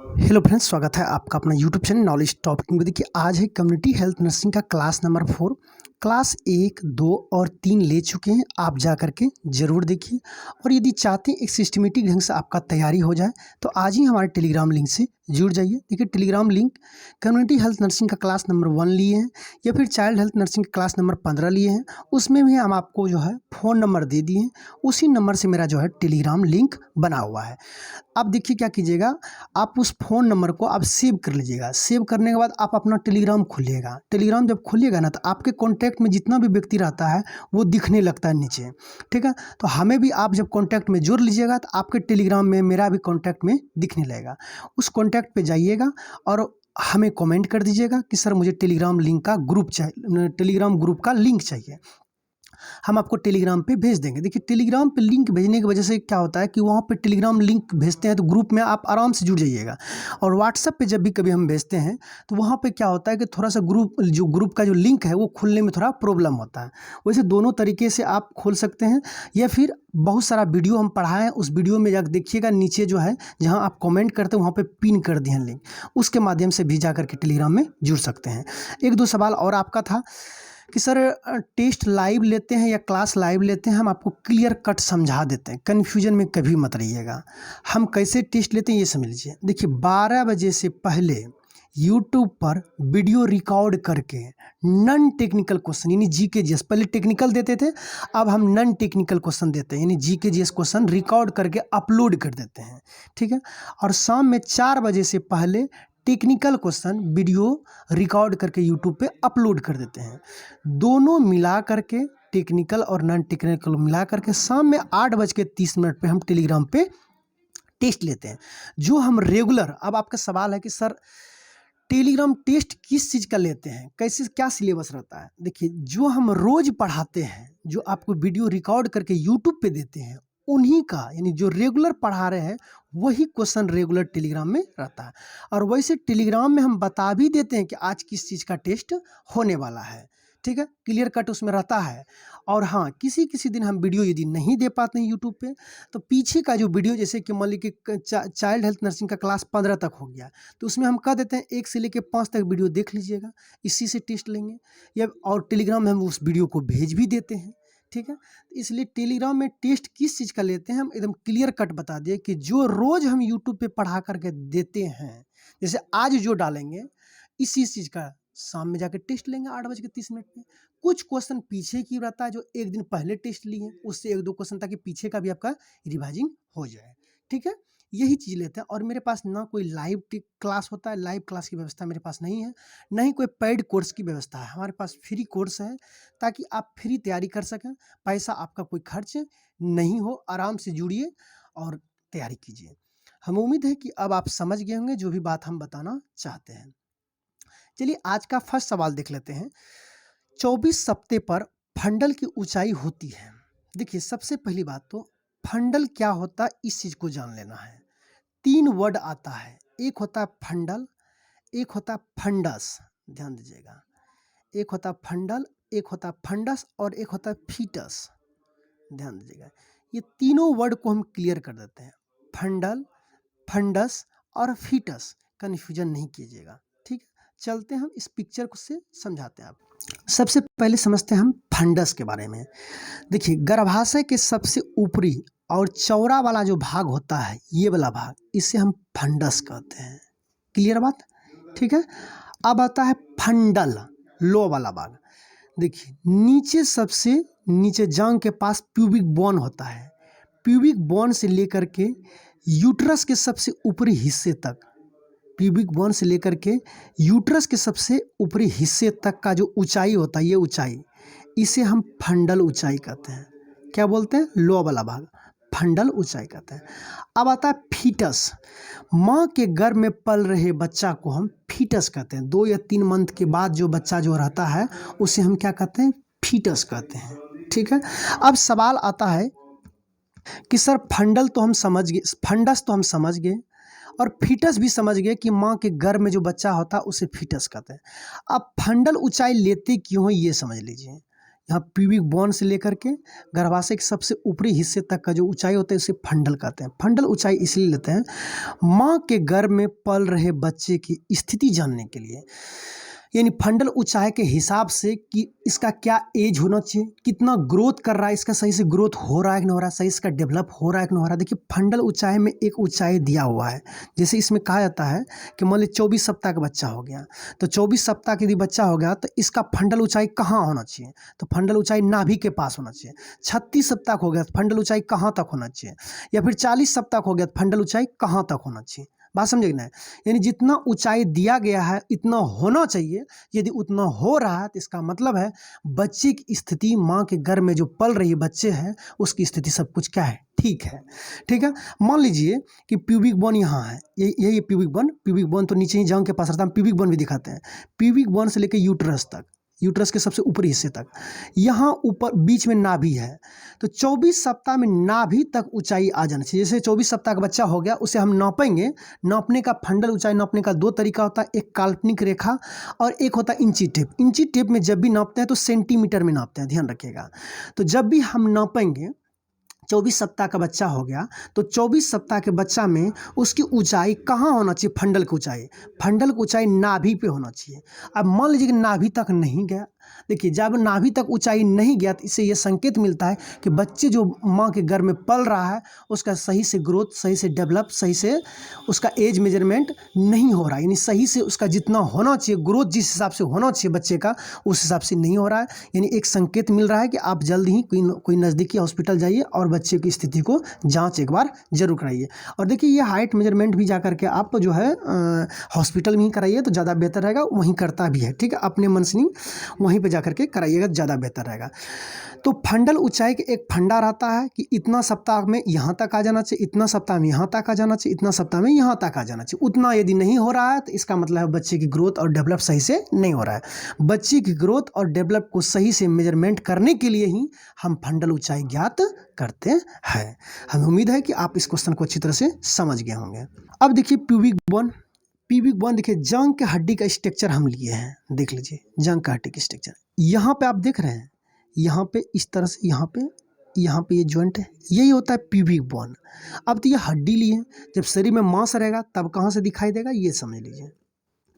Hello friends, स्वागत है आपका अपना यूट्यूब चैनल नॉलेज टॉपिक में। देखिए, आज है कम्युनिटी हेल्थ नर्सिंग का क्लास नंबर 4। क्लास 1, 2 और 3 ले चुके हैं। आप जा कर के ज़रूर देखिए, और यदि चाहते हैं एक सिस्टमेटिक ढंग से आपका तैयारी हो जाए तो आज ही हमारे टेलीग्राम लिंक से जुड़ जाइए। देखिए, Telegram link community health nursing का क्लास नंबर 1 लिए हैं या फिर चाइल्ड हेल्थ नर्सिंग का क्लास नंबर 15 लिए हैं, उसमें भी हम आपको जो है फ़ोन नंबर दे दिए हैं। उसी नंबर से मेरा जो है टेलीग्राम लिंक बना हुआ है। अब देखिए क्या कीजिएगा, आप उस फ़ोन नंबर को आप सेव कर लीजिएगा। सेव करने के बाद आप अपना टेलीग्राम खोलिएगा। टेलीग्राम जब खोलिएगा ना, तो आपके कॉन्टैक्ट में जितना भी व्यक्ति रहता है वो दिखने लगता है नीचे, ठीक है। तो हमें भी आप जब कॉन्टैक्ट में जोड़ लीजिएगा तो आपके टेलीग्राम में मेरा भी कॉन्टैक्ट में दिखने लगेगा। उस कॉन्टैक्ट पे जाइएगा और हमें कमेंट कर दीजिएगा कि सर मुझे टेलीग्राम लिंक का ग्रुप चाहिए, टेलीग्राम ग्रुप का लिंक चाहिए। हम आपको टेलीग्राम पे भेज देंगे। देखिए, टेलीग्राम पे लिंक भेजने की वजह से क्या होता है कि वहाँ पे टेलीग्राम लिंक भेजते हैं तो ग्रुप में आप आराम से जुड़ जाइएगा। और व्हाट्सएप पे जब भी कभी हम भेजते हैं तो वहाँ पे क्या होता है कि थोड़ा सा ग्रुप का जो लिंक है वो खुलने में थोड़ा प्रॉब्लम होता है। वैसे दोनों तरीके से आप खोल सकते हैं, या फिर बहुत सारा वीडियो हम पढ़ाए हैं, उस वीडियो में जाकर देखिएगा, नीचे जो है जहाँ आप कमेंट करते हैं वहाँ पे पिन कर दिए हैं लिंक, उसके माध्यम से भी जा करके टेलीग्राम में जुड़ सकते हैं। एक दो सवाल और आपका था कि सर टेस्ट लाइव लेते हैं या क्लास लाइव लेते हैं। हम आपको क्लियर कट समझा देते हैं, कन्फ्यूजन में कभी मत रहिएगा। हम कैसे टेस्ट लेते हैं ये समझ लीजिए। देखिए, 12 बजे से पहले यूट्यूब पर वीडियो रिकॉर्ड करके नॉन टेक्निकल क्वेश्चन यानी जीके जीएस, पहले टेक्निकल देते थे, अब हम नॉन टेक्निकल क्वेश्चन देते हैं, यानी जीके जीएस क्वेश्चन रिकॉर्ड करके अपलोड कर देते हैं, ठीक है। और शाम में 4 बजे से पहले टेक्निकल क्वेश्चन वीडियो रिकॉर्ड करके यूट्यूब पे अपलोड कर देते हैं। दोनों मिला करके, टेक्निकल और नॉन टेक्निकल मिला करके, शाम में 8:30 पे हम टेलीग्राम पे टेस्ट लेते हैं। जो हम रेगुलर, अब आपका सवाल है कि सर टेलीग्राम टेस्ट किस चीज़ का लेते हैं, कैसे क्या सिलेबस रहता है। देखिए, जो हम रोज़ पढ़ाते हैं, जो आपको वीडियो रिकॉर्ड करके यूट्यूब पे देते हैं, उन्हीं का, यानी जो रेगुलर पढ़ा रहे हैं वही क्वेश्चन रेगुलर टेलीग्राम में रहता है। और वैसे टेलीग्राम में हम बता भी देते हैं कि आज किस चीज़ का टेस्ट होने वाला है, ठीक है, क्लियर कट उसमें रहता है। और हाँ, किसी किसी दिन हम वीडियो यदि नहीं दे पाते हैं यूट्यूब पे, तो पीछे का जो वीडियो, जैसे कि मान लीजिए कि चाइल्ड हेल्थ नर्सिंग का क्लास 15 तक हो गया, तो उसमें हम कह देते हैं 1 से लेकर 5 तक वीडियो देख लीजिएगा, इसी से टेस्ट लेंगे। या और टेलीग्राम में हम उस वीडियो को भेज भी देते हैं, ठीक है। इसलिए टेलीग्राम में टेस्ट किस चीज़ का लेते हैं, हम एकदम क्लियर कट बता दिए कि जो रोज़ हम यूट्यूब पे पढ़ा करके देते हैं, जैसे आज जो डालेंगे इसी चीज़ का शाम में जाकर टेस्ट लेंगे 8:30 पे। कुछ क्वेश्चन पीछे की रहता है जो एक दिन पहले टेस्ट लिए हैं, उससे 1-2 क्वेश्चन, ताकि पीछे का भी आपका रिवाइजिंग हो जाए, ठीक है। यही चीज़ लेते हैं। और मेरे पास ना कोई लाइव क्लास होता है, लाइव क्लास की व्यवस्था मेरे पास नहीं है, ना ही कोई पेड कोर्स की व्यवस्था है। हमारे पास फ्री कोर्स है, ताकि आप फ्री तैयारी कर सकें, पैसा आपका कोई खर्च नहीं हो। आराम से जुड़िए और तैयारी कीजिए। हमें उम्मीद है कि अब आप समझ गए होंगे जो भी बात हम बताना चाहते हैं। चलिए, आज का फर्स्ट सवाल देख लेते हैं। 24 सप्ते पर फंडल की ऊंचाई होती है। देखिए, सबसे पहली बात तो फंडल क्या होता है इस चीज़ को जान लेना है। 3 वर्ड आता है, एक होता है फंडल, एक होता है फंडस, ध्यान दीजिएगा। एक होता है फंडल, एक होता है फंडस और एक होता है फीटस, ध्यान दीजिएगा। ये तीनों वर्ड को हम क्लियर कर देते हैं, फंडल, फंडस और फीटस, कन्फ्यूजन नहीं कीजिएगा, ठीक है। चलते हैं, हम इस पिक्चर को से समझाते हैं आपको। सबसे पहले समझते हैं हम फंडस के बारे में। देखिए, गर्भाशय के सबसे ऊपरी और चौड़ा वाला जो भाग होता है, ये वाला भाग, इसे हम फंडस कहते हैं। क्लियर बात, ठीक है। अब आता है फंडल, लो वाला भाग। देखिए, नीचे, सबसे नीचे जांघ के पास प्यूबिक बोन होता है। प्यूबिक बोन से लेकर के यूट्रस के सबसे ऊपरी हिस्से तक, प्यूबिक बोन से लेकर के यूट्रस के सबसे ऊपरी हिस्से तक का जो ऊंचाई होता है, ये ऊंचाई, इसे हम फंडल ऊंचाई कहते हैं। क्या बोलते हैं? लो वाला भाग, फंडल ऊंचाई कहते हैं। अब आता है फीटस। माँ के गर्भ में पल रहे बच्चा को हम फीटस कहते हैं। 2 या 3 मंथ के बाद जो बच्चा जो रहता है उसे हम क्या कहते हैं? फीटस कहते हैं, ठीक है। अब सवाल आता है कि सर फंडल तो हम समझ गए, फंडस तो हम समझ गए, और फीटस भी समझ गए कि माँ के गर्भ में जो बच्चा होता है उसे फीटस कहते हैं। अब फंडल ऊंचाई लेते क्यों है ये समझ लीजिए। यहाँ प्यूबिक बोन से लेकर के गर्भाशय के सबसे ऊपरी हिस्से तक का जो ऊंचाई होता है उसे फंडल कहते हैं। फंडल ऊंचाई इसलिए लेते हैं माँ के गर्भ में पल रहे बच्चे की स्थिति जानने के लिए, यानी फंडल ऊंचाई के हिसाब से कि इसका क्या एज होना चाहिए, कितना ग्रोथ कर रहा है, इसका सही से ग्रोथ हो रहा है कि नहीं हो रहा है, सही इसका डेवलप हो रहा है कि नहीं हो रहा है। देखिए फंडल ऊंचाई में एक ऊंचाई दिया हुआ है, जैसे इसमें कहा जाता है कि मान लीजिए 24 सप्ताह का बच्चा हो गया, तो 24 सप्ताह का यदि बच्चा हो गया तो इसका फंडल ऊंचाई कहाँ होना चाहिए, तो फंडल ऊंचाई नाभि के पास होना चाहिए। 36 सप्ताह हो गया तो फंडल ऊंचाई कहाँ तक होना चाहिए, या फिर 40 सप्ताह हो गया तो फंडल ऊंचाई कहाँ तक होना चाहिए। बात समझे ना, यानी जितना ऊंचाई दिया गया है इतना होना चाहिए। यदि उतना हो रहा है तो इसका मतलब है बच्चे की स्थिति, माँ के गर्भ में जो पल रही बच्चे हैं उसकी स्थिति सब कुछ क्या है, ठीक है। ठीक है, मान लीजिए कि प्यूबिक बोन यहाँ है, यही प्यूबिक बोन तो नीचे ही जांघ के पास रहता है, हम प्यूबिक बोन भी दिखाते हैं। प्यूबिक बोन से लेकर यूट्रस तक, यूट्रस के सबसे ऊपरी हिस्से तक, यहाँ ऊपर बीच में नाभि है, तो 24 सप्ताह में नाभि तक ऊंचाई आ जाना चाहिए। जैसे 24 सप्ताह का बच्चा हो गया उसे हम नापेंगे, नापने का फंडल ऊंचाई नापने का दो तरीका होता है, एक काल्पनिक रेखा और एक होता है इंची टेप। इंची टेप में जब भी नापते हैं तो सेंटीमीटर में नापते हैं, ध्यान रखिएगा। तो जब भी हम नापेंगे 24 सप्ताह का बच्चा हो गया तो 24 सप्ताह के बच्चा में उसकी ऊंचाई कहाँ होना चाहिए, फंडल की ऊंचाई, फंडल की ऊंचाई नाभि पे होना चाहिए। अब मान लीजिए कि नाभि तक नहीं गया, देखिए जब नाभि तक ऊंचाई नहीं गया तो इससे ये संकेत मिलता है कि बच्चे जो माँ के गर्भ में पल रहा है उसका सही से ग्रोथ, सही से डेवलप, सही से उसका एज मेजरमेंट नहीं हो रहा है, यानी सही से उसका जितना होना चाहिए ग्रोथ, जिस हिसाब से होना चाहिए बच्चे का उस हिसाब से नहीं हो रहा है। यानी एक संकेत मिल रहा है कि आप जल्द ही कोई नज़दीकी हॉस्पिटल जाइए और बच्चे की स्थिति को जांच एक बार जरूर कराइए। और देखिए ये हाइट मेजरमेंट भी जा करके आप जो है हॉस्पिटल में ही कराइए तो ज़्यादा बेहतर रहेगा, वहीं करता भी है। ठीक है, अपने मन से नहीं, वहीं पे जा करके कराइएगा, ज़्यादा बेहतर रहेगा। तो फंडल ऊंचाई के एक फंडा रहता है कि इतना सप्ताह में यहाँ तक आ जाना चाहिए, इतना सप्ताह में यहाँ तक आ जाना चाहिए, इतना सप्ताह में यहाँ तक आ जाना चाहिए। उतना यदि नहीं हो रहा है तो इसका मतलब है बच्चे की ग्रोथ और डेवलप सही से नहीं हो रहा है। बच्चे की ग्रोथ और डेवलप को सही से मेजरमेंट करने के लिए ही हम फंडल ऊंचाई ज्ञात करते हैं। हमें उम्मीद है कि आप इस क्वेश्चन को अच्छी तरह से समझ गए होंगे। अब देखिए प्यूबिक बोन, प्यूबिक बोन देखिए जांघ के हड्डी का स्ट्रक्चर हम लिए हैं, देख लीजिए जांघ का हड्डी की स्ट्रक्चर यहाँ पे आप देख रहे हैं, यहाँ पे इस तरह से, यहाँ पे ये जॉइंट है, यही होता है प्यूबिक बोन। अब तो ये हड्डी लिए, जब शरीर में मांस रहेगा तब कहाँ से दिखाई देगा ये समझ लीजिए।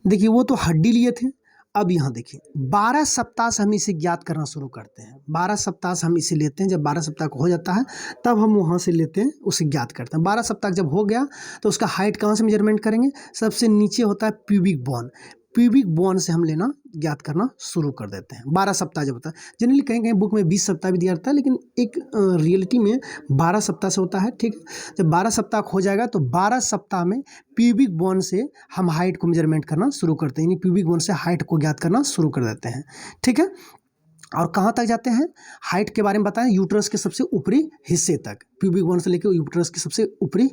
देखिए वो तो हड्डी लिए थे, अब यहाँ देखिए 12 सप्ताह से हम इसे ज्ञात करना शुरू करते हैं। 12 सप्ताह से हम इसे लेते हैं, जब 12 सप्ताह का हो जाता है तब हम वहाँ से लेते हैं, उसे ज्ञात करते हैं। 12 सप्ताह जब हो गया तो उसका हाइट कहाँ से मेजरमेंट करेंगे, सबसे नीचे होता है प्यूबिक बोन, प्यूबिक बोन से हम लेना ज्ञात करना शुरू कर देते हैं। 12 सप्ताह जब होता है, जनरली कहीं कहीं बुक में 20 सप्ताह भी दिया जाता है, लेकिन एक रियलिटी में 12 सप्ताह से होता है। ठीक है, जब 12 सप्ताह हो जाएगा तो 12 सप्ताह में प्यूबिक बोन से हम हाइट को मेजरमेंट करना शुरू करते हैं, यानी प्यूबिक बोन से हाइट को ज्ञात करना शुरू कर देते हैं। ठीक है, और कहाँ तक जाते हैं, हाइट के बारे में बताएं, यूट्रस के सबसे ऊपरी हिस्से तक, प्यूबिक बोन से लेकर यूट्रस के सबसे ऊपरी।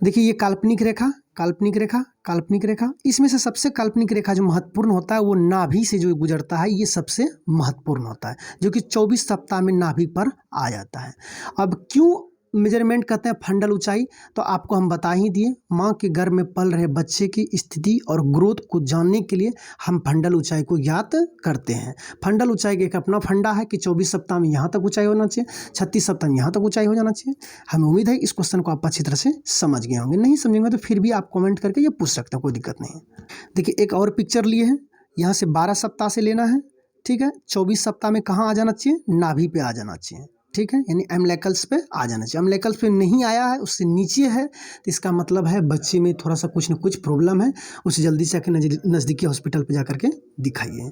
देखिए ये काल्पनिक रेखा, काल्पनिक रेखा, काल्पनिक रेखा, इसमें से सबसे काल्पनिक रेखा जो महत्वपूर्ण होता है वो नाभि से जो गुजरता है, ये सबसे महत्वपूर्ण होता है, जो कि 24 सप्ताह में नाभि पर आ जाता है। अब क्यों मेजरमेंट करते हैं फंडल ऊंचाई, तो आपको हम बता ही दिए, माँ के गर्भ में पल रहे बच्चे की स्थिति और ग्रोथ को जानने के लिए हम फंडल ऊंचाई को ज्ञात करते हैं। फंडल ऊंचाई का एक अपना फंडा है कि 24 सप्ताह में यहाँ तक ऊंचाई होना चाहिए, 36 सप्ताह में यहाँ तक ऊंचाई हो जाना चाहिए। हमें उम्मीद है इस क्वेश्चन को आप अच्छी तरह से समझ गए होंगे, नहीं समझेंगे तो फिर भी आप कमेंट करके ये पूछ सकते हैं, कोई दिक्कत नहीं है। देखिए एक और पिक्चर लिए हैं, यहाँ से 12 सप्ताह से लेना है। ठीक है, 24 सप्ताह में कहाँ आ जाना चाहिए, नाभि पे आ जाना चाहिए। ठीक है, यानी एम्ब्लिकल्स पे आ जाना चाहिए। एम्ब्लिकल्स पे नहीं आया है, उससे नीचे है, तो इसका मतलब है बच्चे में थोड़ा सा कुछ न कुछ प्रॉब्लम है, उसे जल्दी से आके नज़दीकी हॉस्पिटल पे जा करके दिखाइए।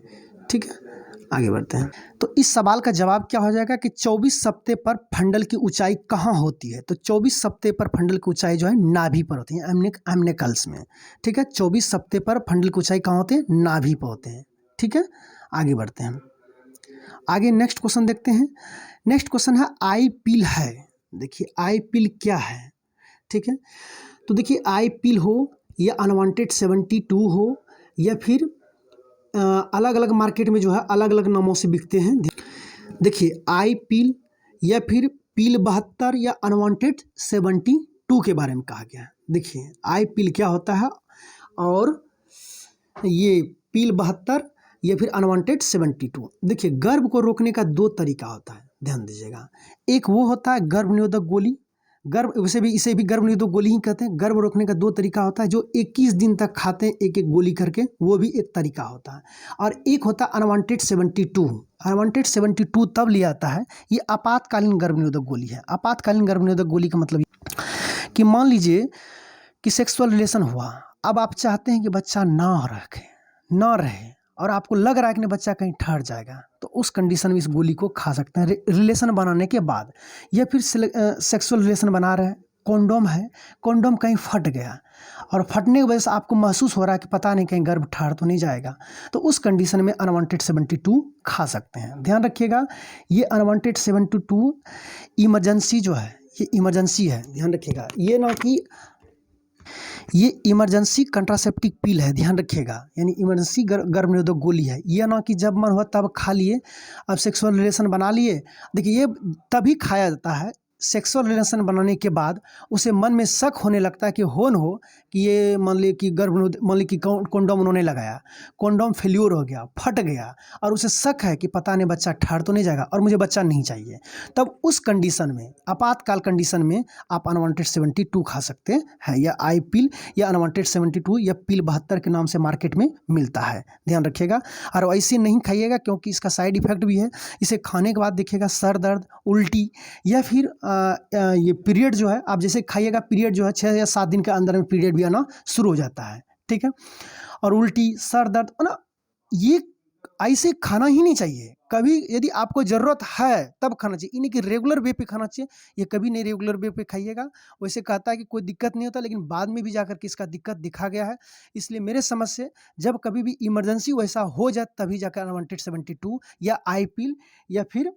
ठीक है, आगे बढ़ते हैं। तो इस सवाल का जवाब क्या हो जाएगा कि 24 सप्ताह पर फंडल की ऊंचाई कहाँ होती है, तो 24 सप्ताह पर फंडल की ऊंचाई जो है नाभि पर होती है, एम्ब्लिकल्स में। ठीक है, 24 सप्ताह पर फंडल की ऊंचाई कहाँ होती है, नाभि पर होते हैं। ठीक है, आगे बढ़ते हैं, आगे नेक्स्ट क्वेश्चन देखते हैं। नेक्स्ट क्वेश्चन है आई पील है। देखिए आई पील क्या है। ठीक है, तो देखिए आई पील हो या अनवांटेड 72 हो या फिर अलग अलग मार्केट में जो है अलग अलग नामों से बिकते हैं। देखिए आई पील या फिर पील 72 या अनवांटेड 72 के बारे में कहा गया है। देखिए आई पील क्या होता है और ये पील 72 या फिर अनवांटेड 72। देखिए गर्भ को रोकने का दो तरीका होता है, ध्यान दीजिएगा। एक वो होता है गर्भ निरोधक गोली, गर्भ इसे भी गर्भ निरोधक गोली ही कहते हैं। गर्भ रोकने का दो तरीका होता है, जो 21 दिन तक खाते हैं एक एक गोली करके, वो भी एक तरीका होता है। और एक होता है अनवांटेड 72। अनवांटेड 72 तब लिया आता है, ये आपातकालीन गर्भ निरोधक गोली है। आपातकालीन गर्भ निरोधक गोली का मतलब कि मान लीजिए कि सेक्सुअल रिलेशन हुआ, अब आप चाहते हैं कि बच्चा ना रहे और आपको लग रहा है कि नहीं बच्चा कहीं ठहर जाएगा, तो उस कंडीशन में इस गोली को खा सकते हैं रिलेशन बनाने के बाद। या फिर सेक्सुअल रिलेशन बना रहे हैं, कॉन्डोम है, कॉन्डोम कहीं फट गया और फटने की वजह से आपको महसूस हो रहा है कि पता नहीं कहीं गर्भ ठहर तो नहीं जाएगा, तो उस कंडीशन में अनवांटेड 72 खा सकते हैं। ध्यान रखिएगा, ये अनवांटेड 72 इमरजेंसी जो है, ये इमरजेंसी है, ध्यान रखिएगा। ये ना कि ये इमरजेंसी कंट्रासेप्टिव पिल है, ध्यान रखिएगा, यानी इमरजेंसी गर्भ निरोधक गोली है। ये ना कि जब मन हुआ तब खा लिए, अब सेक्सुअल रिलेशन बना लिए। देखिए ये तभी खाया जाता है सेक्सुअल रिलेशन बनाने के बाद उसे मन में शक होने लगता है कि हो न हो कि ये मान ली कि मान ली कि कॉन्डोम उन्होंने लगाया, कॉन्डोम फेल्योर हो गया, फट गया, और उसे शक है कि पता नहीं बच्चा ठहर तो नहीं जाएगा और मुझे बच्चा नहीं चाहिए। तब उस कंडीशन में, आपातकाल कंडीशन में, आप अनवांटेड 72 खा सकते हैं, या आई पिल या अनवांटेड 72 या पिल 72 के नाम से मार्केट में मिलता है, ध्यान रखिएगा। और ऐसे नहीं खाइएगा क्योंकि इसका साइड इफेक्ट भी है। इसे खाने के बाद देखिएगा सर दर्द, उल्टी, या फिर ये पीरियड जो है, आप जैसे खाइएगा पीरियड जो है 6 या 7 दिन के अंदर में पीरियड भी आना शुरू हो जाता है, ठीक है। और उल्टी, सर दर्द ना, ये ऐसे खाना ही नहीं चाहिए। कभी यदि आपको ज़रूरत है तब खाना चाहिए, इन्हीं कि रेगुलर वे पे खाना चाहिए। ये कभी नहीं रेगुलर वे पे खाइएगा। वैसे कहता है कि कोई दिक्कत नहीं होता, लेकिन बाद में भी जाकर के इसका दिक्कत दिखा गया है। इसलिए मेरे समझ से जब कभी भी इमरजेंसी वैसा हो जाए तभी जाकर अनवांटेड 72 या आई पिल या फिर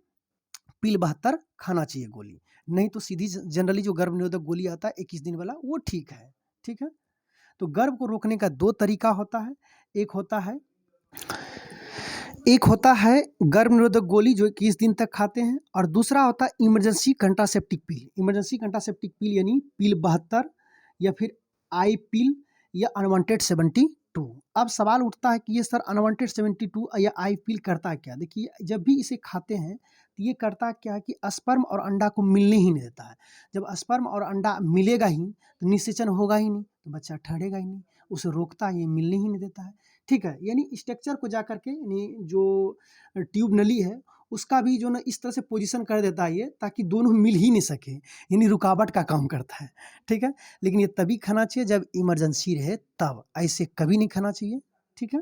पिल 72 खाना चाहिए गोली। नहीं तो सीधी जनरली जो गर्भ निरोधक गोली आता है 21 दिन वाला, वो ठीक है, ठीक है। तो गर्भ को रोकने का दो तरीका होता है। एक होता है गर्भ निरोधक गोली जो 21 दिन तक खाते हैं, और दूसरा होता है इमरजेंसी कंट्रासेप्टिव पिल। इमरजेंसी कंट्रासेप्टिव पिल यानी पिल 72 या फिर आई पिल या अनवांटेड 72। अब सवाल उठता है कि ये सर अनवांटेड 72 या आई पिल करता क्या? देखिए जब भी इसे खाते हैं तो ये करता क्या है कि स्पर्म और अंडा को मिलने ही नहीं देता है। जब स्पर्म और अंडा मिलेगा ही तो निषेचन होगा ही नहीं, तो बच्चा ठहरेगा ही नहीं, उसे रोकता है, ये मिलने ही नहीं देता है, ठीक है। यानी स्ट्रक्चर को जा करके, यानी जो ट्यूब नली है उसका भी जो ना इस तरह से पोजीशन कर देता है ये, ताकि दोनों मिल ही नहीं सके, यानी रुकावट का काम करता है, ठीक है। लेकिन ये तभी खाना चाहिए जब इमरजेंसी रहे, तब ऐसे कभी नहीं खाना चाहिए, ठीक है।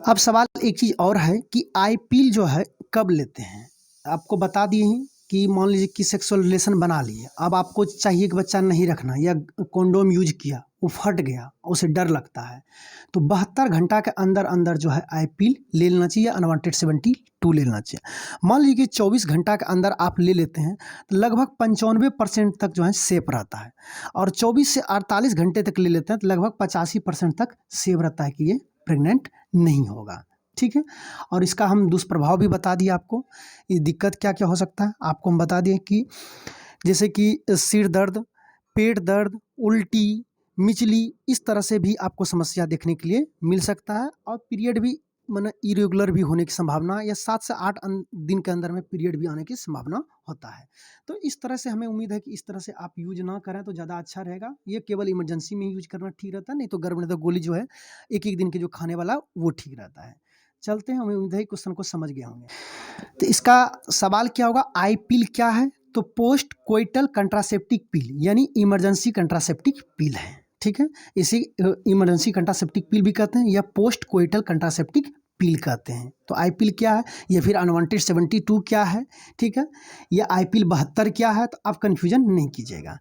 अब सवाल एक चीज़ और है कि आई पिल जो है कब लेते हैं। आपको बता दिए हैं कि मान लीजिए कि सेक्सुअल रिलेशन बना लिए, अब आपको चाहिए कि बच्चा नहीं रखना, या कॉन्डोम यूज किया, वो फट गया, उसे डर लगता है, तो 72 घंटा के अंदर अंदर जो है आई पिल ले लेना चाहिए, अनवांटेड 72 ले लेना चाहिए। मान लीजिए कि 24 घंटा के अंदर आप ले लेते हैं तो लगभग 95% तक जो है सेफ रहता है, और 24 से 48 घंटे तक ले लेते हैं तो लगभग 85% तक सेफ रहता है कि ये प्रेग्नेंट नहीं होगा, ठीक है। और इसका हम दुष्प्रभाव भी बता दिए आपको, ये दिक्कत क्या क्या हो सकता है आपको हम बता दिए कि जैसे कि सिर दर्द, पेट दर्द, उल्टी, मिचली, इस तरह से भी आपको समस्या देखने के लिए मिल सकता है। और पीरियड भी माने इरेगुलर भी होने की संभावना, या 7 से 8 दिन के अंदर में पीरियड भी आने की संभावना होता है। तो इस तरह से हमें उम्मीद है कि इस तरह से आप यूज ना करें तो ज़्यादा अच्छा रहेगा। ये केवल इमरजेंसी में यूज करना ठीक रहता है, नहीं तो गर्भ निरोधक गोली जो है एक एक दिन के जो खाने वाला वो ठीक रहता है। चलते हैं, हमें उम्मीद है क्वेश्चन को समझ गए होंगे। तो इसका सवाल क्या होगा, आई पिल क्या है? तो पोस्ट कोइटल कंट्रासेप्टिव पिल यानी इमरजेंसी कंट्रासेप्टिव पिल है, ठीक है। इसे इमरजेंसी कंट्रासेप्टिव पिल भी कहते हैं या पोस्ट कोइटल कंट्रासेप्टिव पिल कहते हैं। तो आई पिल क्या है, या फिर अनवांटेड 72 क्या है, ठीक है, या आई पिल 72 क्या है, तो आप कन्फ्यूजन नहीं कीजिएगा।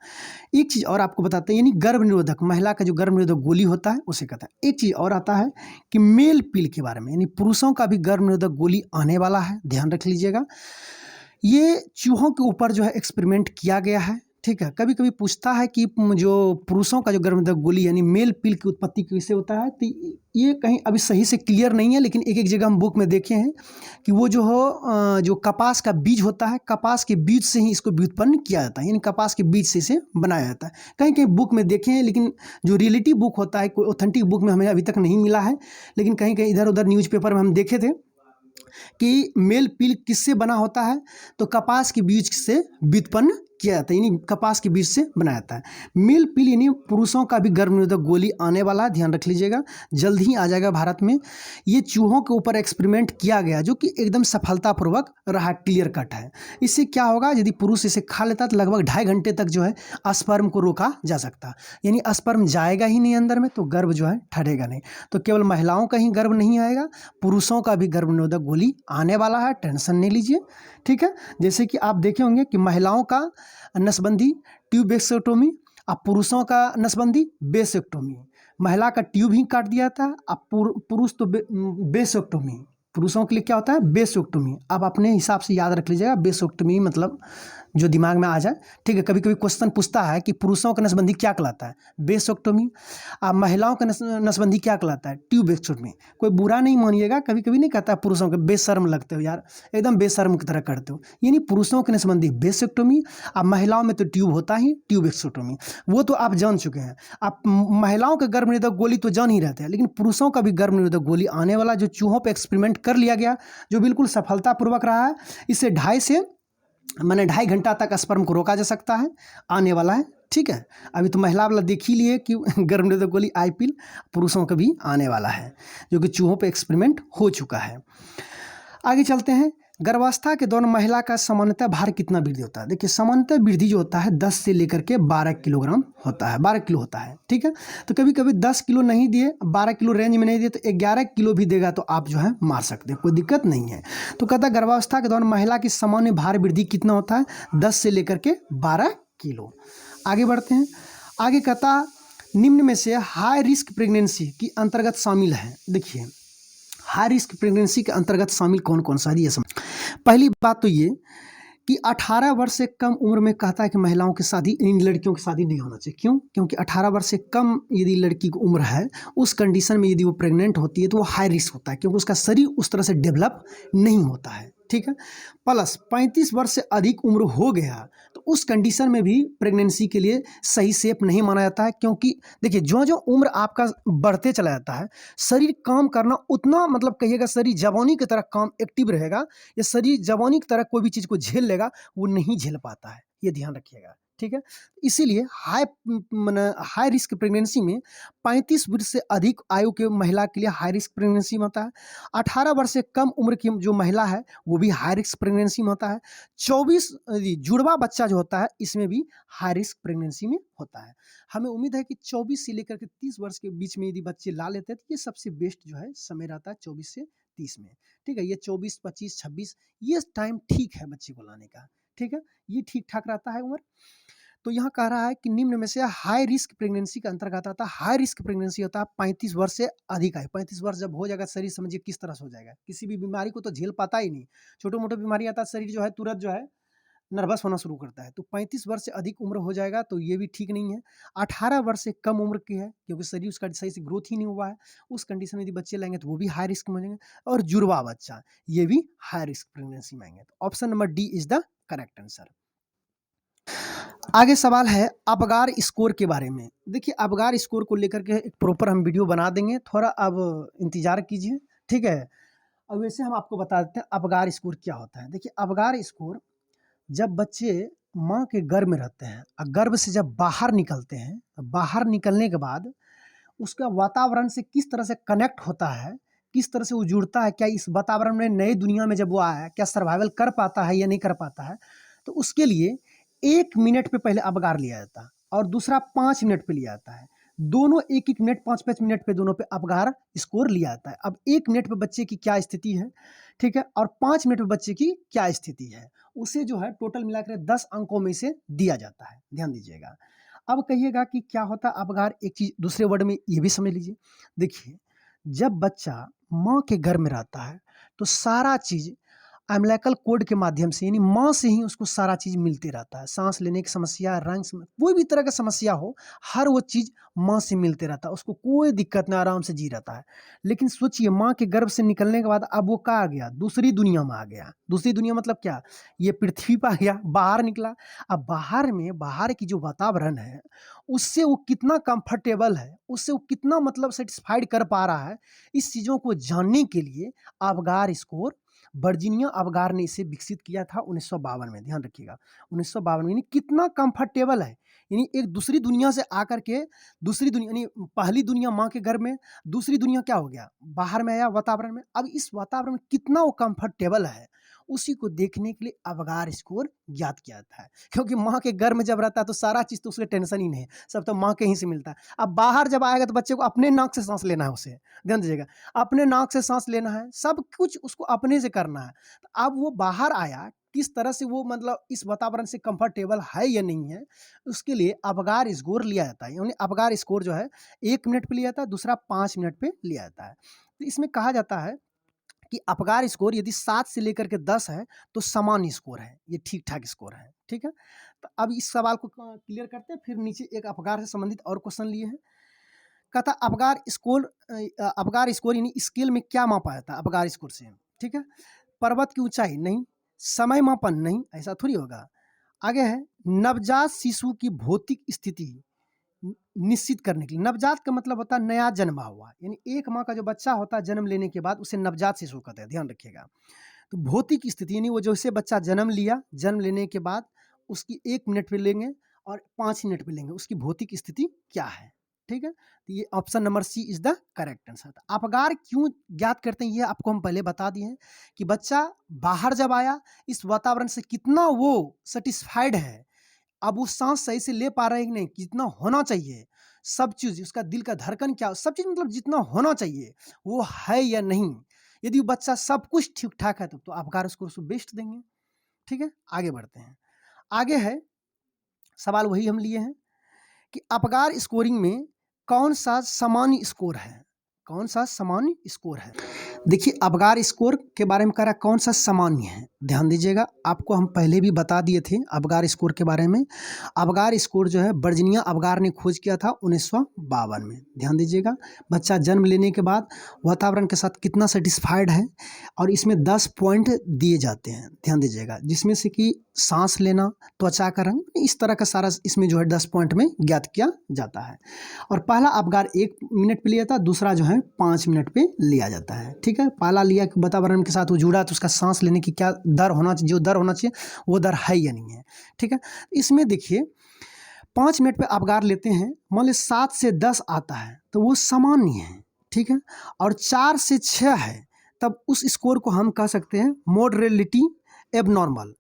एक चीज़ और आपको बताते हैं, यानी गर्भ निरोधक, महिला का जो गर्भ निरोधक गोली होता है उसे कहता है। एक चीज़ और आता है कि मेल पिल के बारे में, यानी पुरुषों का भी गर्भ निरोधक गोली आने वाला है, ध्यान रख लीजिएगा। ये चूहों के ऊपर जो है एक्सपेरिमेंट किया गया है, ठीक है। कभी कभी पूछता है कि जो पुरुषों का जो गर्भनिरोधक गोली यानी मेल पिल की उत्पत्ति कैसे होता है, तो ये कहीं अभी सही से क्लियर नहीं है, लेकिन एक एक जगह हम बुक में देखे हैं कि वो जो हो जो कपास का बीज होता है, कपास के बीज से ही इसको व्युत्पन्न किया जाता है, यानी कपास के बीज से इसे बनाया जाता है। कहीं कहीं बुक में देखे हैं, लेकिन जो रियलिटी बुक होता है, कोई ऑथेंटिक बुक में हमें अभी तक नहीं मिला है, लेकिन कहीं कहीं इधर उधर न्यूज़पेपर में हम देखे थे कि मेल पिल किससे बना होता है, तो कपास के बीज से व्युत्पन्न किया जाता है, यानी कपास के बीज से बनाया जाता है। मेल पिल यानी पुरुषों का भी गर्भनिरोधक गोली आने वाला है, ध्यान रख लीजिएगा, जल्द ही आ जाएगा भारत में। ये चूहों के ऊपर एक्सपेरिमेंट किया गया जो कि एकदम सफलतापूर्वक रहा, क्लियर कट है। इससे क्या होगा, यदि पुरुष इसे खा लेता तो लगभग 2.5 घंटे तक जो है स्पर्म को रोका जा सकता, यानी स्पर्म जाएगा ही नहीं अंदर में, तो गर्भ जो है ठहरेगा नहीं। तो केवल महिलाओं का ही गर्भ नहीं आएगा, पुरुषों का भी गर्भनिरोधक गोली आने वाला है, टेंशन नहीं लीजिए, ठीक है। जैसे कि आप देखे होंगे कि महिलाओं का नसबंदी ट्यूबेक्टोमी, अब पुरुषों का नसबंदी बेसेक्टोमी। महिला का ट्यूब ही काट दिया था, अब पुरुष तो बेसेक्टोमी। पुरुषों के लिए क्या होता है, बेसेक्टोमी। अब अपने हिसाब से याद रख लीजिएगा, बेसेक्टोमी मतलब जो दिमाग में आ जाए, ठीक है। कभी कभी क्वेश्चन पूछता है कि पुरुषों का नसबंदी क्या कहलाता है, बेसेक्टोमी। अब महिलाओं का नसबंदी क्या कहलाता है, ट्यूबेक्टोमी। कोई बुरा नहीं मानिएगा, कभी कभी नहीं कहता पुरुषों के बेशर्म लगते हो यार, एकदम बेशर्म की तरह करते हो, यानी पुरुषों के नसबंदी बेसेक्टोमी। अब महिलाओं में तो ट्यूब होता ही ट्यूबेक्टोमी, वो तो आप जान चुके हैं। आप महिलाओं के गर्भनिरोधक गोली तो जान ही रहते हैं, लेकिन पुरुषों का भी गर्भनिरोधक गोली आने वाला, जो चूहों पर एक्सपेरिमेंट कर लिया गया, जो बिल्कुल सफलतापूर्वक रहा है। इससे 2.5 घंटा तक स्पर्म को रोका जा सकता है, आने वाला है, ठीक है। अभी तो महिला वाला देख ही लिए कि गर्भनिरोधक गोली आईपिल पुरुषों का भी आने वाला है, जो कि चूहों पे एक्सपेरिमेंट हो चुका है। आगे चलते हैं। गर्भावस्था के दौरान महिला का सामान्यतः भार कितना वृद्धि होता है। देखिए, सामान्यतः वृद्धि जो होता है 10 से लेकर के 12 किलोग्राम होता है, 12 किलो होता है, ठीक है। तो कभी कभी 10 किलो नहीं दिए, 12 किलो रेंज में नहीं दिए, तो 11 किलो भी देगा तो आप जो है मार सकते हैं, कोई दिक्कत नहीं है। तो कहता है गर्भावस्था के दौरान महिला की सामान्य भार वृद्धि कितना होता है, 10 से लेकर के 12 किलो। आगे बढ़ते हैं। आगे कहता निम्न में से हाई रिस्क प्रेगनेंसी की अंतर्गत शामिल है। देखिए, हाई रिस्क प्रेगनेंसी के अंतर्गत शामिल कौन कौन सा है, ये समझ। पहली बात तो ये कि 18 वर्ष से कम उम्र में कहता है कि महिलाओं की शादी, इन लड़कियों की शादी नहीं होना चाहिए। क्यों? क्योंकि 18 वर्ष से कम यदि लड़की की उम्र है, उस कंडीशन में यदि वो प्रेग्नेंट होती है तो वो हाई रिस्क होता है, क्योंकि उसका शरीर उस तरह से डेवलप नहीं होता है, ठीक है। प्लस 35 वर्ष से अधिक उम्र हो गया तो उस कंडीशन में भी प्रेगनेंसी के लिए सही सेफ नहीं माना जाता है, क्योंकि देखिए, जो जो उम्र आपका बढ़ते चला जाता है, शरीर काम करना उतना, मतलब कहिएगा शरीर जवानी की तरह काम एक्टिव रहेगा, या शरीर जवानी की तरह कोई भी चीज़ को झेल लेगा, वो नहीं झेल पाता है, ये ध्यान रखिएगा, ठीक है। इसीलिए हाई रिस्क प्रेगनेंसी में 35 वर्ष से अधिक आयु के महिला के लिए हाई रिस्क प्रेगनेंसी में होता है। 18 वर्ष से कम उम्र की जो महिला है वो भी हाई रिस्क प्रेगनेंसी में होता है। 24 जुड़वा बच्चा जो होता है, इसमें भी हाई रिस्क प्रेगनेंसी में होता है। हमें उम्मीद है कि 24 से लेकर के 30 वर्ष के बीच में यदि बच्चे ला लेते हैं तो ये सबसे बेस्ट जो है समय रहता है 24 से 30 में, ठीक है। ये 24, 25, 26 ये टाइम ठीक है बच्चे को लाने का, ठीक है, ये ठीक ठाक रहता है उम्र। तो यहाँ कह रहा है कि निम्न में से हाई रिस्क प्रेगनेंसी का अंतर्गत आता है। हाई रिस्क प्रेगनेंसी होता है 35 वर्ष से अधिक आयु। 35 वर्ष जब हो जाएगा, शरीर समझिए किस तरह से हो जाएगा, किसी भी बीमारी को तो झेल पाता ही नहीं, छोटे मोटे बीमारी आता है, शरीर जो है तुरंत जो है नर्वस होना शुरू करता है। तो 35 वर्ष से अधिक उम्र हो जाएगा तो ये भी ठीक नहीं है। 18 वर्ष से कम उम्र की है, क्योंकि शरीर उसका सही से ग्रोथ ही नहीं हुआ है, उस कंडीशन में यदि बच्चे लाएंगे तो वो भी हाई रिस्क में जाएंगे। और जुड़वा बच्चा, ये भी हाई रिस्क प्रेगनेंसी में आएंगे। तो option number D is the correct answer. आगे सवाल है अपगार स्कोर के बारे में। देखिए, अपगार स्कोर को लेकर के एक प्रॉपर हम वीडियो बना देंगे, थोड़ा अब इंतजार कीजिए, ठीक है। अब वैसे हम आपको बता देते हैं अपगार स्कोर क्या होता है। देखिए, अपगार स्कोर जब बच्चे माँ के गर्भ में रहते हैं और गर्भ से जब बाहर निकलते हैं, तो बाहर निकलने के बाद उसका वातावरण से किस तरह से कनेक्ट होता है, किस तरह से वो जुड़ता है, क्या इस वातावरण में, नई दुनिया में जब वो आया, क्या सर्वाइवल कर पाता है या नहीं कर पाता है। तो उसके लिए 1 मिनट पे पहले अपगार लिया जाता है और दूसरा 5 मिनट पे लिया जाता है। दोनों 1-1 मिनट, 5-5 मिनट पे दोनों पे अपगार स्कोर लिया जाता है। अब 1 मिनट पे बच्चे की क्या स्थिति है, ठीक है, और 5 मिनट पे बच्चे की क्या स्थिति है, उसे जो है टोटल मिलाकर 10 अंकों में से दिया जाता है, ध्यान दीजिएगा। अब कहिएगा कि क्या होता है अपगार, एक चीज़ दूसरे वर्ड में ये भी समझ लीजिए। देखिए, जब बच्चा माँ के गर्भ में रहता है तो सारा चीज़ अम्बिलिकल कोर्ड के माध्यम से, यानी माँ से ही उसको सारा चीज़ मिलते रहता है। सांस लेने की समस्या, रंग कोई भी तरह का समस्या हो, हर वो चीज़ माँ से मिलते रहता है, उसको कोई दिक्कत ना, आराम से जी रहता है। लेकिन सोचिए, माँ के गर्भ से निकलने के बाद अब वो कहाँ आ गया, दूसरी दुनिया में आ गया। दूसरी दुनिया मतलब क्या, ये पृथ्वी पर आ गया, बाहर निकला। अब बाहर में, बाहर की जो वातावरण है उससे वो कितना कंफर्टेबल है, उससे वो कितना मतलब सेटिस्फाइड कर पा रहा है, इस चीज़ों को जानने के लिए अवगार स्कोर, वर्जीनिया अवगार ने इसे विकसित किया था 1952 में। ध्यान रखिएगा, 1952 में। यानी कितना कंफर्टेबल है, यानी एक दूसरी दुनिया से आकर के, दूसरी दुनिया यानी पहली दुनिया माँ के घर में, दूसरी दुनिया क्या हो गया, बाहर में आया वातावरण में। अब इस वातावरण में कितना वो कंफर्टेबल है, उसी को देखने के लिए अवगार स्कोर ज्ञात किया जाता है। क्योंकि माँ के घर में जब रहता है तो सारा चीज़ तो उसके टेंशन ही नहीं है, सब तो माँ के ही से मिलता है। अब बाहर जब आएगा तो बच्चे को अपने नाक से सांस लेना है, उसे ध्यान दीजिएगा, अपने नाक से सांस लेना है, सब कुछ उसको अपने से करना है। तो अब वो बाहर आया, किस तरह से वो मतलब इस वातावरण से कंफर्टेबल है या नहीं है, उसके लिए अवगार स्कोर लिया जाता है। यानी अवगार स्कोर जो है 1 मिनट पे लिया जाता है, दूसरा 5 मिनट पे लिया जाता है। तो इसमें कहा जाता है कि अवगार स्कोर यदि 7 से लेकर के 10 है तो सामान्य स्कोर है, ये ठीक ठाक स्कोर है। ठीक है, तो अब इस सवाल को क्लियर करते हैं, फिर नीचे एक अवगार से संबंधित और क्वेश्चन लिए हैं। कहता अवगार स्कोर यानी स्केल में क्या मापा जाता है अवगार स्कोर से। ठीक है, पर्वत की ऊंचाई नहीं, समय मापन नहीं, ऐसा थोड़ी होगा। आगे है नवजात शिशु की भौतिक स्थिति निश्चित करने के लिए। नवजात का मतलब होता है नया जन्मा हुआ, यानी एक माँ का जो बच्चा होता है जन्म लेने के बाद उसे नवजात शिशु कहते हैं, ध्यान रखिएगा। तो भौतिक स्थिति यानी वो जैसे बच्चा जन्म लिया, जन्म लेने के बाद उसकी 1 मिनट पे लेंगे और 5 मिनट पे लेंगे, उसकी भौतिक स्थिति क्या है। ठीक है, तो ये option number C is the correct answer. अवगार क्यों ज्ञात करते हैं ये आपको हम पहले बता दिए हैं कि बच्चा बाहर जब आया, इस वातावरण से कितना वो सेटिस्फाइड है, अब वो सांस सही से ले पा रहे हैं कि नहीं, कितना होना चाहिए, सब चीज़, उसका दिल का धड़कन क्या, सब चीज़ मतलब जितना होना चाहिए वो है या नहीं। यदि वो बच्चा सब कुछ ठीक ठाक है तो अवगार स्कोर उसको बेस्ट देंगे। ठीक है, आगे बढ़ते हैं। आगे है सवाल वही हम लिए हैं कि अवगार स्कोरिंग में कौन सा सामान्य स्कोर है, कौन सा सामान्य स्कोर है। देखिए, अवगार स्कोर के बारे में कह रहा कौन सा सामान्य है, ध्यान दीजिएगा, आपको हम पहले भी बता दिए थे अवगार स्कोर के बारे में। अवगार स्कोर जो है वर्जीनिया अवगार ने खोज किया था 1952 में। ध्यान दीजिएगा, बच्चा जन्म लेने के बाद वातावरण के साथ कितना सेटिस्फाइड है, और इसमें 10 पॉइंट दिए जाते हैं, ध्यान दीजिएगा, जिसमें से कि सांस लेना, त्वचा का रंग, इस तरह का सारा इसमें जो है 10 पॉइंट में ज्ञात किया जाता है। और पहला अवगार 1 मिनट पे लिया था, दूसरा जो है 5 मिनट पे लिया जाता है। ठीक है, पहला लिया कि वातावरण के साथ वो जुड़ा तो उसका सांस लेने की क्या दर होना चाहिए, जो दर होना चाहिए वो दर है या नहीं है। ठीक है, इसमें देखिए 5 मिनट पे अवगार लेते हैं, मान लीजिए 7 से 10 आता है तो वो सामान्य है। ठीक है, और 4 से 6 है तब उस स्कोर को हम कह सकते हैं मॉडरेलिटी एबनॉर्मल,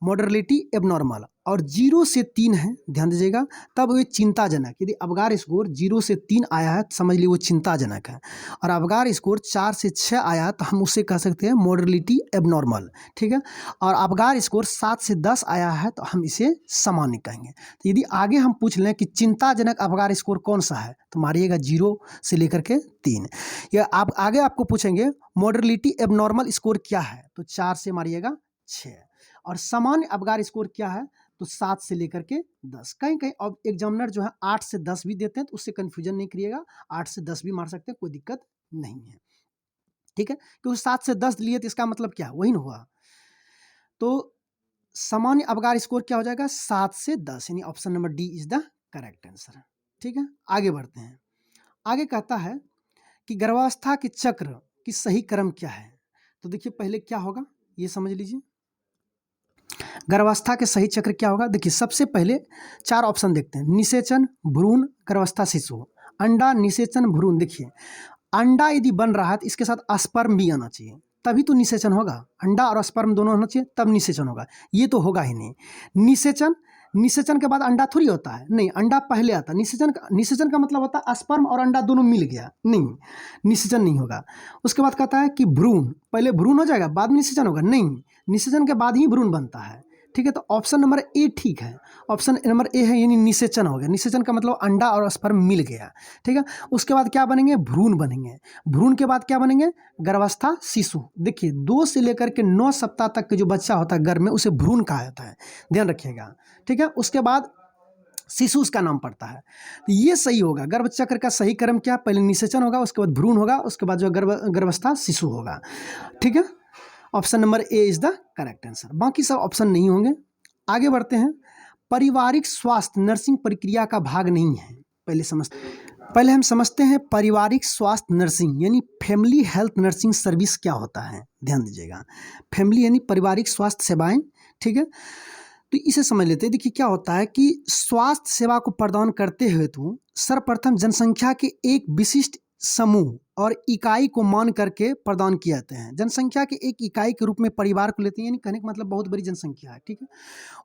मॉडरेलिटी एबनॉर्मल। और 0 से 3 है, ध्यान दीजिएगा, तब वो चिंताजनक। यदि अवगार स्कोर 0 से 3 आया है तो समझ लीजिए वो चिंताजनक है, और अवगार स्कोर 4 से 6 आया तो हम उसे कह सकते हैं मॉडरेलिटी एबनॉर्मल। ठीक है, और अवगार स्कोर 7 से 10 आया है तो हम इसे सामान्य कहेंगे। तो यदि आगे हम पूछ लें कि चिंताजनक अवगार स्कोर कौन सा है तो मारिएगा 0 से लेकर के 3, या आप आगे आपको पूछेंगे मॉडरेलिटी एबनॉर्मल स्कोर क्या है तो 4 से मारिएगा 6, और सामान्य अवगार स्कोर क्या है तो 7 से लेकर के 10। कहीं कहीं अब एग्जामिनर जो है 8 से 10 भी देते हैं तो उससे कन्फ्यूजन नहीं करिएगा, 8 से 10 भी मार सकते हैं, कोई दिक्कत नहीं है। ठीक है, क्योंकि 7 से 10 लिए तो इसका मतलब क्या, वही ना हुआ। तो सामान्य अवगार स्कोर क्या हो जाएगा, 7 से 10, यानी option number D is the correct answer. ठीक है, आगे बढ़ते हैं। आगे कहता है कि गर्भावस्था के चक्र की सही क्रम क्या है। तो देखिए पहले क्या होगा ये समझ लीजिए, गर्भावस्था के सही चक्र क्या होगा। देखिए सबसे पहले 4 ऑप्शन देखते हैं, निषेचन, भ्रूण, गर्भावस्था शिशु, अंडा, निषेचन, भ्रूण। देखिए अंडा यदि बन रहा है तो इसके साथ स्पर्म भी आना चाहिए, तभी तो निषेचन होगा। अंडा और स्पर्म दोनों होना चाहिए तब निषेचन होगा, ये तो होगा ही नहीं। निषेचन, निषेचन के बाद अंडा थोड़ी होता है, नहीं, अंडा पहले आता है। निषेचन का मतलब होता है स्पर्म और अंडा दोनों मिल गया, नहीं, निषेचन नहीं होगा। उसके बाद कहता है कि भ्रूण, पहले भ्रूण हो जाएगा बाद में निषेचन होगा, नहीं, निषेचन के बाद ही भ्रूण बनता है। ठीक है, तो ऑप्शन नंबर ए ठीक है। ऑप्शन नंबर ए है, यानी निषेचन हो गया। निषेचन का मतलब अंडा और स्पर्म मिल गया, ठीक है। उसके बाद क्या बनेंगे, भ्रूण बनेंगे। भ्रूण के बाद क्या बनेंगे, गर्भावस्था शिशु। देखिए 2 से लेकर के 9 सप्ताह तक के जो बच्चा होता है गर्भ में, उसे भ्रूण कहा जाता है, ध्यान रखिएगा, ठीक है। उसके बाद शिशु उसका नाम पड़ता है। तो ये सही होगा, गर्भ चक्र का सही क्रम क्या, पहले निषेचन होगा, उसके बाद भ्रूण होगा, उसके बाद जो गर्भावस्था शिशु होगा, ठीक है। Option number A is the correct answer, बाकी सब ऑप्शन नहीं होंगे। आगे बढ़ते हैं। पारिवारिक स्वास्थ्य नर्सिंग प्रक्रिया का भाग नहीं है। पहले हम समझते हैं पारिवारिक स्वास्थ्य नर्सिंग यानी फैमिली हेल्थ नर्सिंग सर्विस क्या होता है, ध्यान दीजिएगा। फैमिली यानी पारिवारिक स्वास्थ्य सेवाएं, ठीक है। तो इसे समझ लेते हैं। देखिए क्या होता है कि स्वास्थ्य सेवा को प्रदान करते हुए तो सर्वप्रथम जनसंख्या के एक विशिष्ट समूह और इकाई को मान करके प्रदान किए जाते हैं। जनसंख्या के एक इकाई के रूप में परिवार को लेते हैं, यानी कहने का मतलब बहुत बड़ी जनसंख्या है, ठीक है।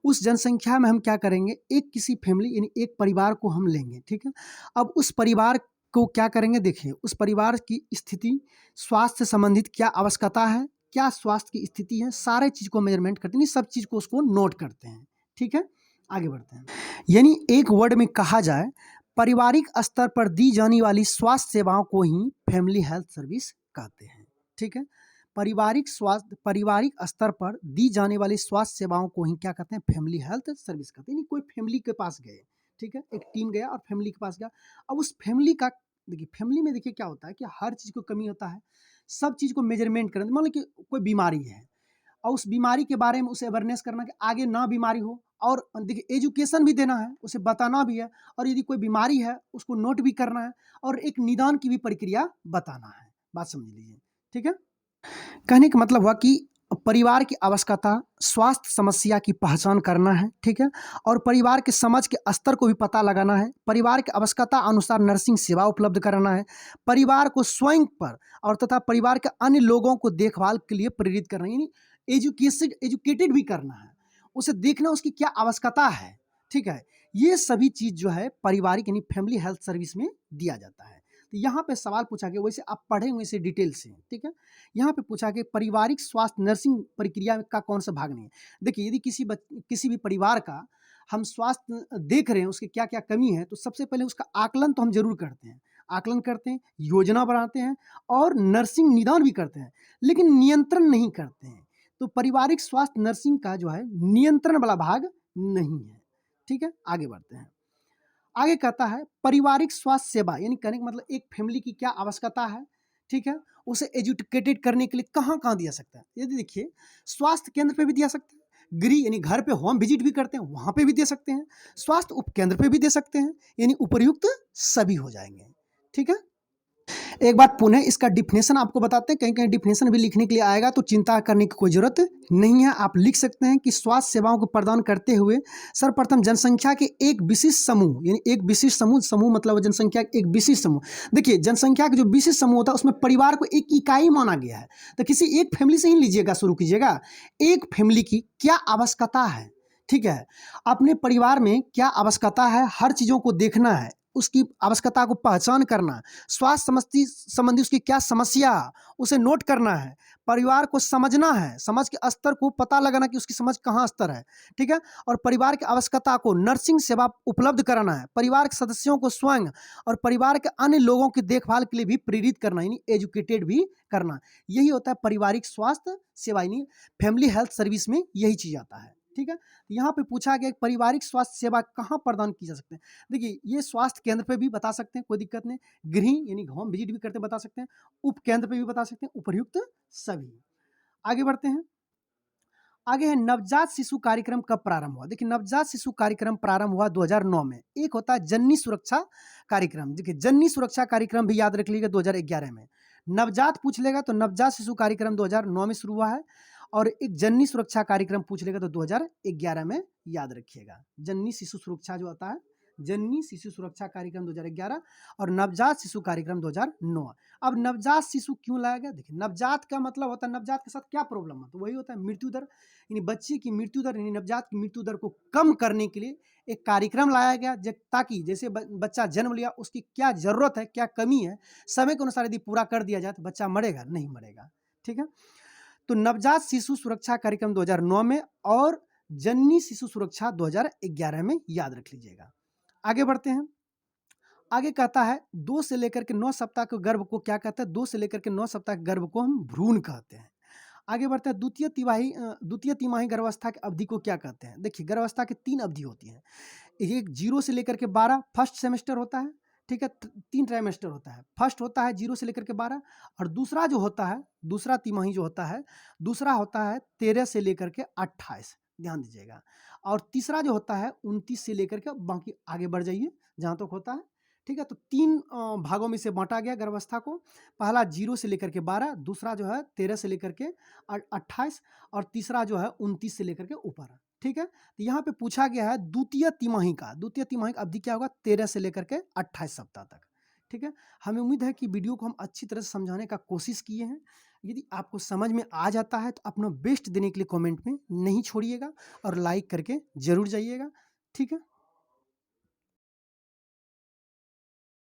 उस जनसंख्या में हम क्या करेंगे, एक किसी फैमिली यानी एक परिवार को हम लेंगे, ठीक है। अब उस परिवार को क्या करेंगे, देखिए उस परिवार की स्थिति, स्वास्थ्य से संबंधित क्या आवश्यकता है, क्या स्वास्थ्य की स्थिति है, सारे चीज़ को मेजरमेंट करते हैं, सब चीज़ को उसको नोट करते हैं, ठीक है। आगे बढ़ते हैं। यानी एक वर्ड में कहा जाए, पारिवारिक स्तर पर दी जाने वाली स्वास्थ्य सेवाओं को ही फैमिली हेल्थ सर्विस कहते हैं, ठीक है। पारिवारिक स्तर पर दी जाने वाली स्वास्थ्य सेवाओं को ही क्या कहते हैं, फैमिली हेल्थ सर्विस कहते हैं। यानी कोई फैमिली के पास गए, ठीक है, एक टीम गया और फैमिली के पास गया। अब उस फैमिली का देखिए, फैमिली में देखिए क्या होता है कि हर चीज़ को कमी होता है, सब चीज़ को मेजरमेंट करें। मान लो कि कोई बीमारी है और उस बीमारी के बारे में उसे अवेयरनेस करना कि आगे ना बीमारी हो, और देखिए एजुकेशन भी देना है, उसे बताना भी है, और यदि कोई बीमारी है उसको नोट भी करना है, और एक निदान की भी प्रक्रिया बताना है। बात समझ लीजिए, ठीक है। कहने का मतलब हुआ कि परिवार की आवश्यकता, स्वास्थ्य समस्या की पहचान करना है, ठीक है, और परिवार के समझ के स्तर को भी पता लगाना है, परिवार की आवश्यकता अनुसार नर्सिंग सेवा उपलब्ध कराना है, परिवार को स्वयं पर और तथा परिवार के अन्य लोगों को देखभाल के लिए प्रेरित करना है, यानी एजुकेटेड भी करना है, उसे देखना उसकी क्या आवश्यकता है, ठीक है। ये सभी चीज़ जो है पारिवारिक यानी फैमिली हेल्थ सर्विस में दिया जाता है। तो यहाँ पे सवाल पूछा गया, वैसे आप पढ़ेंगे इसे डिटेल से, ठीक है। यहाँ पे पूछा गया पारिवारिक स्वास्थ्य नर्सिंग प्रक्रिया का कौन सा भाग नहीं है। देखिए यदि किसी भी परिवार का हम स्वास्थ्य देख रहे हैं, उसकी क्या क्या कमी है, तो सबसे पहले उसका आकलन तो हम जरूर करते हैं, आकलन करते हैं, योजना बनाते हैं और नर्सिंग निदान भी करते हैं, लेकिन नियंत्रण नहीं करते हैं। तो पारिवारिक स्वास्थ्य नर्सिंग का जो है नियंत्रण वाला भाग नहीं है, ठीक है। आगे बढ़ते हैं। आगे कहता है पारिवारिक स्वास्थ्य सेवा, यानी कहने का मतलब एक फैमिली की क्या आवश्यकता है, ठीक है, उसे एजुकेटेड करने के लिए कहाँ कहाँ दिया सकता है। यदि देखिए स्वास्थ्य केंद्र पे भी दिया सकते हैं, गृह यानी घर पे होम विजिट भी करते हैं, वहाँ पे भी दे सकते हैं, स्वास्थ्य उपकेंद्र पे भी दे सकते हैं, यानी उपर्युक्त सभी हो जाएंगे, ठीक है। एक बात पुनः इसका डिफिनेशन आपको बताते हैं, कहीं कहीं डिफिनेशन भी लिखने के लिए आएगा, तो चिंता करने की कोई जरूरत नहीं है। आप लिख सकते हैं कि स्वास्थ्य सेवाओं को प्रदान करते हुए सर्वप्रथम जनसंख्या के एक विशिष्ट समूह, यानी एक विशिष्ट समूह मतलब जनसंख्या के एक विशिष्ट समूह। देखिए जनसंख्या के जो विशिष्ट समूह होता है उसमें परिवार को एक इकाई माना गया है, तो किसी एक फैमिली से ही लीजिएगा, शुरू कीजिएगा। एक फैमिली की क्या आवश्यकता है, ठीक है, अपने परिवार में क्या आवश्यकता है, हर चीज़ों को देखना है, उसकी आवश्यकता को पहचान करना, स्वास्थ्य संबंधी उसकी क्या समस्या, उसे नोट करना है, परिवार को समझना है, समझ के स्तर को पता लगाना कि उसकी समझ कहाँ स्तर है, ठीक है, और परिवार की आवश्यकता को नर्सिंग सेवा उपलब्ध कराना है, परिवार के सदस्यों को स्वयं और परिवार के अन्य लोगों की देखभाल के लिए भी प्रेरित करना, यानी एजुकेटेड भी करना। यही होता है पारिवारिक स्वास्थ्य सेवा, यानी फैमिली हेल्थ सर्विस में यही चीज़ आता है, ठीक है। यहाँ पे पूछा गया पारिवारिक स्वास्थ्य सेवा कहाँ प्रदान की जा सकते हैं। देखिए ये स्वास्थ्य केंद्र पे भी बता सकते हैं, कोई दिक्कत नहीं, गृह यानी होम विजिट भी करते बता सकते हैं, उप केंद्र पे भी बता सकते हैं, उपर्युक्त सभी। आगे बढ़ते हैं। आगे है नवजात शिशु कार्यक्रम कब प्रारंभ हुआ। देखिए नवजात शिशु कार्यक्रम प्रारंभ हुआ 2009 में। एक होता है जननी सुरक्षा कार्यक्रम, देखिए जननी सुरक्षा कार्यक्रम भी याद रख लीजिएगा 2011 में। नवजात पूछ लेगा तो नवजात शिशु कार्यक्रम 2009 में शुरू हुआ है, और एक जननी सुरक्षा कार्यक्रम पूछ लेगा तो 2011 में याद रखिएगा। जननी शिशु सुरक्षा जो होता है, जननी शिशु सुरक्षा कार्यक्रम 2011 और नवजात शिशु कार्यक्रम 2009। अब नवजात शिशु क्यों लाया गया, देखिए नवजात का मतलब होता है नवजात के साथ क्या प्रॉब्लम है, तो वही होता है मृत्यु दर, यानी बच्चे की मृत्यु दर, यानी नवजात की मृत्यु दर को कम करने के लिए एक कार्यक्रम लाया गया, ताकि जैसे बच्चा जन्म लिया उसकी क्या जरूरत है, क्या कमी है, समय के अनुसार यदि पूरा कर दिया जाए तो बच्चा मरेगा नहीं मरेगा, ठीक है। तो नवजात शिशु सुरक्षा कार्यक्रम 2009 में और जननी शिशु सुरक्षा 2011 में याद रख लीजिएगा। आगे बढ़ते हैं। आगे कहता है 2 से लेकर के 9 सप्ताह के गर्भ को क्या कहते हैं? 2 से लेकर के 9 सप्ताह के गर्भ को हम भ्रूण कहते हैं। आगे बढ़ते हैं। द्वितीय तिमाही गर्भावस्था की अवधि को क्या कहते हैं? देखिए, गर्भावस्था की 3 अवधि होती है। एक 0 से लेकर के 12 फर्स्ट सेमेस्टर होता है, ठीक है? 3 ट्राइमेस्टर होता है। फर्स्ट होता है 0 से लेकर के 12 और दूसरा जो होता है, दूसरा तिमाही जो होता है, दूसरा होता है 13 से लेकर के 28, ध्यान दीजिएगा। और तीसरा जो होता है 29 से लेकर के, बाकी आगे बढ़ जाइए जहाँ तक होता है, ठीक है? तो 3 भागों में से बाँटा गया गर्भावस्था को। पहला 0 से लेकर के 12, दूसरा जो है 13 से लेकर के 28 और तीसरा जो है 29 से लेकर के ऊपर, ठीक है? तो यहाँ पे पूछा गया है द्वितीय तिमाही का अवधि क्या होगा? 13 से लेकर के 28 सप्ताह तक, ठीक है? हमें उम्मीद है कि वीडियो को हम अच्छी तरह से समझाने का कोशिश किए हैं। यदि आपको समझ में आ जाता है तो अपना बेस्ट देने के लिए कमेंट में नहीं छोड़िएगा और लाइक करके ज़रूर जाइएगा, ठीक है?